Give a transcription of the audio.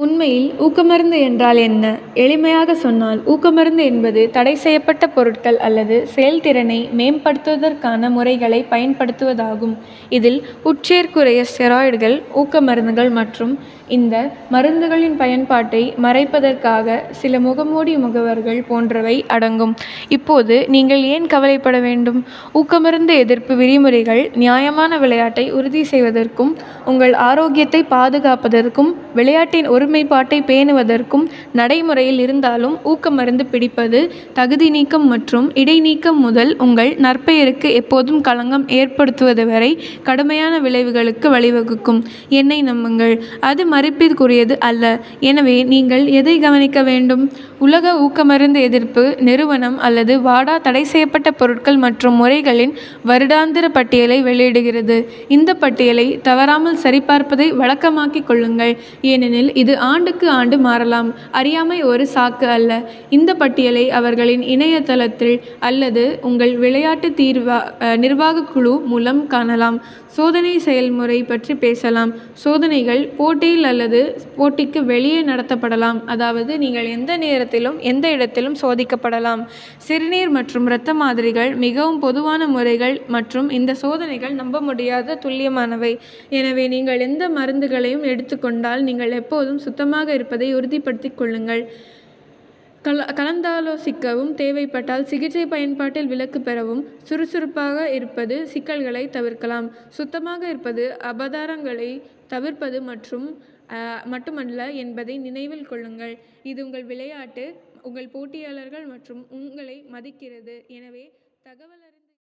உண்மையில் ஊக்கமருந்து என்றால் என்ன? எளிமையாக சொன்னால், ஊக்கமருந்து என்பது தடை செய்யப்பட்ட பொருட்கள் அல்லது செயல்திறனை மேம்படுத்துவதற்கான முறைகளை பயன்படுத்துவதாகும். இதில் உட்சேர்க்குடைய ஸ்டெராய்டுகள், ஊக்க மருந்துகள் மற்றும் இந்த மருந்துகளின் பயன்பாட்டை மறைப்பதற்காக சில முகமூடி முகவர்கள் போன்றவை அடங்கும். இப்போது நீங்கள் ஏன் கவலைப்பட வேண்டும்? ஊக்கமருந்து எதிர்ப்பு விதிமுறைகள் நியாயமான விளையாட்டை உறுதி செய்வதற்கும், உங்கள் ஆரோக்கியத்தை பாதுகாப்பதற்கும், விளையாட்டின் ஒருமைப்பாட்டை பேணுவதற்கும் நடைமுறையில் இருந்தாலும், ஊக்க மருந்து பிடிப்பது தகுதி நீக்கம் மற்றும் இடைநீக்கம் முதல் உங்கள் நற்பெயருக்கு எப்போதும் களங்கம் ஏற்படுத்துவது வரை கடுமையான விளைவுகளுக்கு வழிவகுக்கும். என்னை நம்புங்கள், அது மதிப்பிற்குரியது அல்ல. எனவே நீங்கள் எதை கவனிக்க வேண்டும்? உலக ஊக்கமருந்து எதிர்ப்பு நிறுவனம் அல்லது வாடா தடை செய்யப்பட்ட பொருட்கள் மற்றும் முறைகளின் வருடாந்திர பட்டியலை வெளியிடுகிறது. இந்த பட்டியலை தவறாமல் சரிபார்ப்பதை வழக்கமாக்கிக் கொள்ளுங்கள், ஏனெனில் இது ஆண்டுக்கு ஆண்டு மாறலாம். அறியாமை ஒரு சாக்கு அல்ல. இந்த பட்டியலை அவர்களின் இணையதளத்தில் அல்லது உங்கள் விளையாட்டு நிர்வாகக் குழு மூலம் காணலாம். சோதனை செயல்முறை பற்றி பேசலாம். சோதனைகள் போட்டியில் அல்லது போட்டிக்கு வெளியே நடத்தப்படலாம், அதாவது நீங்கள் எந்த நேரத்திலும் எந்த இடத்திலும் சோதிக்கப்படலாம். சிறுநீர் மற்றும் இரத்த மாதிரிகள் மிகவும் பொதுவான முறைகள் மற்றும் இந்த சோதனைகள் நம்ப முடியாத துல்லியமானவை. எனவே நீங்கள் எந்த மருந்துகளையும் எடுத்துக்கொண்டால் நீங்கள் எப்போதும் சுத்தமாக இருப்பதை உறுதிப்படுத்திக் கொள்ளுங்கள். கலந்தாலோசிக்கவும், தேவைப்பட்டால் சிகிச்சை பயன்பாட்டில் விலக்கு பெறவும். சுறுசுறுப்பாக இருப்பது சிக்கல்களை தவிர்க்கலாம். சுத்தமாக இருப்பது அபராதங்களை தவிர்ப்பது மட்டுமல்ல என்பதை நினைவில் கொள்ளுங்கள். இது உங்கள் விளையாட்டு, உங்கள் போட்டியாளர்கள் மற்றும் உங்களை மதிக்கிறது. எனவே தகவல்